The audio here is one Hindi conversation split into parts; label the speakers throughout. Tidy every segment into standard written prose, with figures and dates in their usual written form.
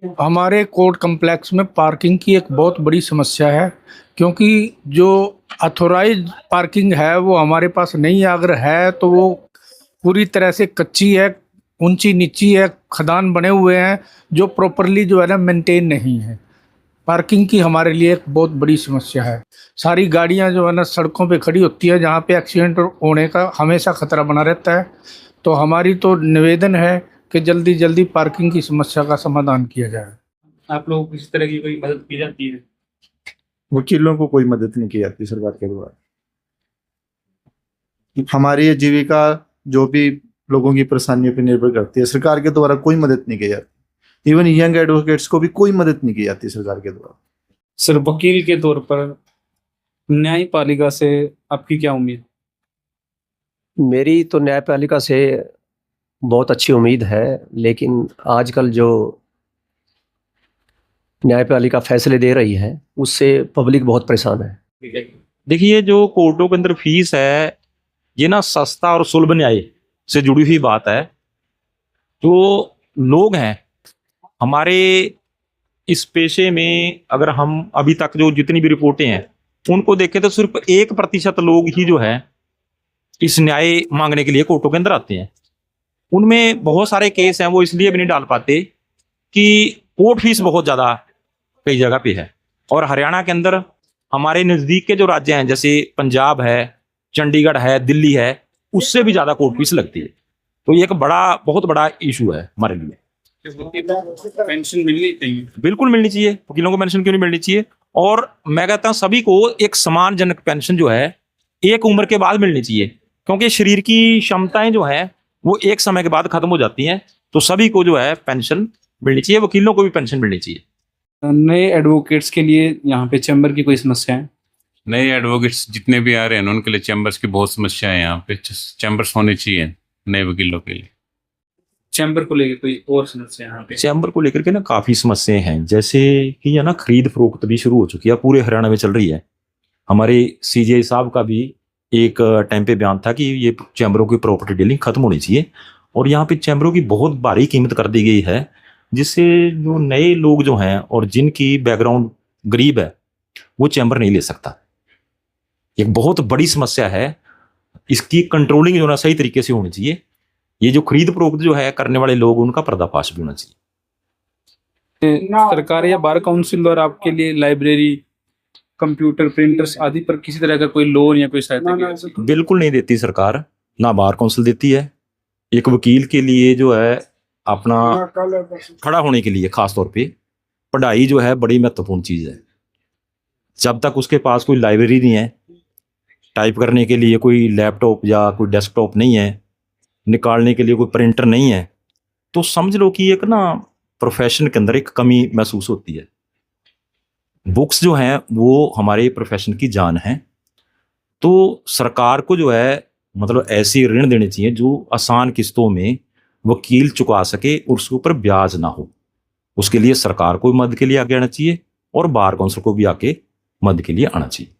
Speaker 1: हमारे कोर्ट कम्प्लेक्स में पार्किंग की एक बहुत बड़ी समस्या है, क्योंकि जो अथोराइज पार्किंग है वो हमारे पास नहीं है। अगर है तो वो पूरी तरह से कच्ची है, ऊंची नीची है, खदान बने हुए हैं जो प्रॉपरली जो है ना मेंटेन नहीं है। पार्किंग की हमारे लिए एक बहुत बड़ी समस्या है। सारी गाड़ियां जो है ना सड़कों पे खड़ी होती है, जहाँ पे एक्सीडेंट होने का हमेशा खतरा बना रहता है। तो हमारी तो निवेदन है कि जल्दी जल्दी पार्किंग की समस्या का समाधान किया जाए।
Speaker 2: आप लोगों को किसी तरह की कोई मदद की जाती है?
Speaker 3: वकीलों को कोई मदद नहीं की जाती सरकार के द्वारा। हमारी ये जीविका जो भी लोगों की परेशानियों पर निर्भर करती है, सरकार के द्वारा कोई मदद नहीं की जाती। इवन यंग एडवोकेट्स को भी कोई मदद नहीं की जाती सरकार के द्वारा।
Speaker 2: सर, वकील के तौर पर न्यायपालिका से आपकी क्या उम्मीद?
Speaker 4: मेरी तो न्यायपालिका से बहुत अच्छी उम्मीद है, लेकिन आजकल जो न्यायपालिका फैसले दे रही है उससे पब्लिक बहुत परेशान है।
Speaker 5: देखिए, जो कोर्टों के अंदर फीस है ये ना सस्ता और सुलभ न्याय से जुड़ी हुई बात है। जो लोग हैं हमारे इस पेशे में, अगर हम अभी तक जो जितनी भी रिपोर्टें हैं उनको देखें तो सिर्फ 1% लोग ही जो है इस न्याय मांगने के लिए कोर्टों के अंदर आते हैं। उनमें बहुत सारे केस हैं वो इसलिए भी नहीं डाल पाते कि कोर्ट फीस बहुत ज़्यादा कई जगह पे है। और हरियाणा के अंदर हमारे नज़दीक के जो राज्य हैं जैसे पंजाब है, चंडीगढ़ है, दिल्ली है, उससे भी ज़्यादा कोर्ट फीस लगती है। तो ये एक बहुत बड़ा इशू है हमारे लिए।
Speaker 2: पेंशन मिलनी चाहिए,
Speaker 5: बिल्कुल मिलनी चाहिए। वकीलों को पेंशन क्यों नहीं मिलनी चाहिए? और मैं कहता हूँ सभी को एक सम्मानजनक पेंशन जो है एक उम्र के बाद मिलनी चाहिए, क्योंकि शरीर की क्षमताएं जो है वो एक समय के बाद खत्म हो जाती हैं। तो सभी को जो है पेंशन मिलनी चाहिए, वकीलों को भी पेंशन मिलनी चाहिए।
Speaker 2: नए एडवोकेट्स के लिए यहाँ पे चैम्बर की कोई समस्या है?
Speaker 6: नए एडवोकेट्स जितने भी आ रहे हैं उनके लिए चैम्बर्स की बहुत समस्या है। यहाँ पे चैम्बर्स होने चाहिए नए वकीलों के लिए।
Speaker 2: चैम्बर को लेकर कोई और समस्या यहाँ पे?
Speaker 5: चैम्बर को लेकर के ना काफी समस्याएं हैं, जैसे कि ये ना खरीद फरोख्त भी शुरू हो चुकी है, पूरे हरियाणा में चल रही है। हमारे सीजीआई साहब का भी एक टाइम पे बयान था कि ये चैम्बरों की प्रॉपर्टी डीलिंग खत्म होनी चाहिए। और यहाँ पे चैम्बरों की बहुत भारी कीमत कर दी गई है, जिससे जो नए लोग जो हैं और जिनकी बैकग्राउंड गरीब है वो चैम्बर नहीं ले सकता। एक बहुत बड़ी समस्या है। इसकी कंट्रोलिंग जो ना सही तरीके से होनी चाहिए। ये जो खरीद फरोख्त जो है करने वाले लोग, उनका पर्दाफाश भी होना चाहिए।
Speaker 2: सरकार या बार काउंसिल द्वारा आपके लिए लाइब्रेरी, कंप्यूटर, प्रिंटर्स आदि पर किसी तरह का कोई लोन या कोई सहायता की जाती है?
Speaker 5: बिल्कुल नहीं देती सरकार, ना बार काउंसिल देती है। एक वकील के लिए जो है अपना खड़ा होने के लिए खास तौर पे पढ़ाई जो है बड़ी महत्वपूर्ण चीज़ है। जब तक उसके पास कोई लाइब्रेरी नहीं है, टाइप करने के लिए कोई लैपटॉप या कोई डेस्कटॉप नहीं है, निकालने के लिए कोई प्रिंटर नहीं है, तो समझ लो कि एक ना प्रोफेशन के अंदर एक कमी महसूस होती है। बुक्स जो हैं वो हमारे प्रोफेशन की जान है। तो सरकार को जो है मतलब ऐसी ऋण देने चाहिए जो आसान किस्तों में वकील चुका सके और उसके ऊपर ब्याज ना हो। उसके लिए सरकार को भी मदद के लिए आगे आना चाहिए और बार काउंसिल को भी आके मदद के लिए आना चाहिए।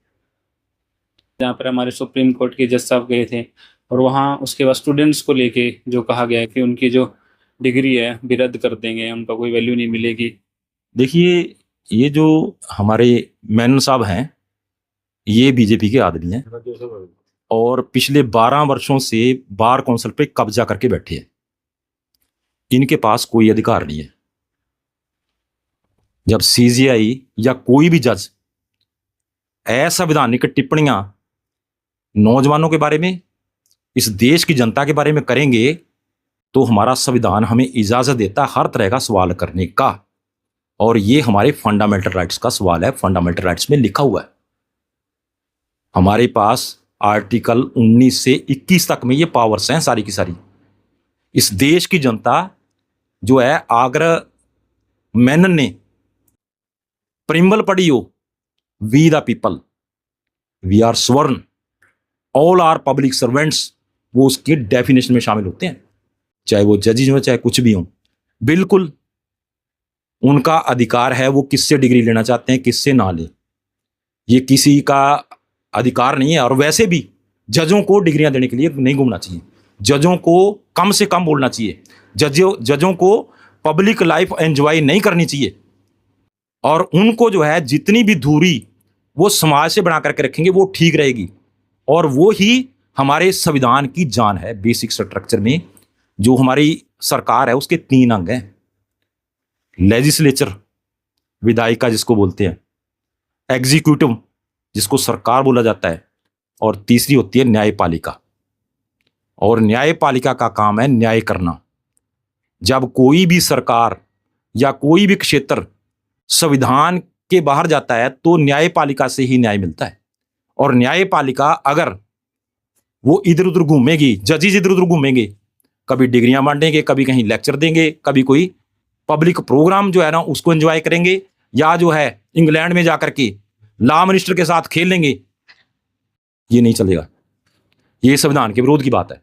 Speaker 2: जहाँ पर हमारे सुप्रीम कोर्ट के जज साहब गए थे और वहाँ उसके बाद स्टूडेंट्स को लेके जो कहा गया है कि उनकी जो डिग्री है भी रद्द कर देंगे, उनका कोई वैल्यू नहीं मिलेगी।
Speaker 5: देखिए, ये जो हमारे मेनन साहब हैं ये बीजेपी के आदमी हैं और पिछले 12 वर्षों से बार काउंसिल पे कब्जा करके बैठे हैं। इनके पास कोई अधिकार नहीं है। जब सीजीआई या कोई भी जज असंवैधानिक टिप्पणियां नौजवानों के बारे में, इस देश की जनता के बारे में करेंगे, तो हमारा संविधान हमें इजाजत देता है हर तरह का सवाल करने का। और ये हमारे फंडामेंटल राइट्स का सवाल है। फंडामेंटल राइट्स में लिखा हुआ है, हमारे पास आर्टिकल 19 से 21 तक में ये पावर्स हैं सारी की सारी। इस देश की जनता जो है, अगर मेनन ने प्रिम्बल पढ़ी हो, we the people we are sovereign, all are public servants, वो उसके डेफिनेशन में शामिल होते हैं, चाहे वो जजेज हो चाहे कुछ भी हो। बिल्कुल उनका अधिकार है वो किससे डिग्री लेना चाहते हैं, किससे ना ले, ये किसी का अधिकार नहीं है। और वैसे भी जजों को डिग्रियां देने के लिए नहीं घूमना चाहिए, जजों को कम से कम बोलना चाहिए, जजों को पब्लिक लाइफ एंजॉय नहीं करनी चाहिए, और उनको जो है जितनी भी दूरी वो समाज से बना करके रखेंगे वो ठीक रहेगी, और वो ही हमारे संविधान की जान है। बेसिक स्ट्रक्चर में जो हमारी सरकार है उसके 3 अंग हैं। लेजिस्लेचर, विधायिका जिसको बोलते हैं, एग्जीक्यूटिव जिसको सरकार बोला जाता है, और तीसरी होती है न्यायपालिका। और न्यायपालिका का काम है न्याय करना। जब कोई भी सरकार या कोई भी क्षेत्र संविधान के बाहर जाता है तो न्यायपालिका से ही न्याय मिलता है। और न्यायपालिका अगर वो इधर उधर घूमेगी, जजेस इधर उधर घूमेंगे, कभी डिग्रियां बांटेंगे, कभी कहीं लेक्चर देंगे, कभी कोई पब्लिक प्रोग्राम जो है ना उसको एंजॉय करेंगे, या जो है इंग्लैंड में जाकर के लॉ मिनिस्टर के साथ खेल लेंगे, ये नहीं चलेगा। ये संविधान के विरोध की बात है।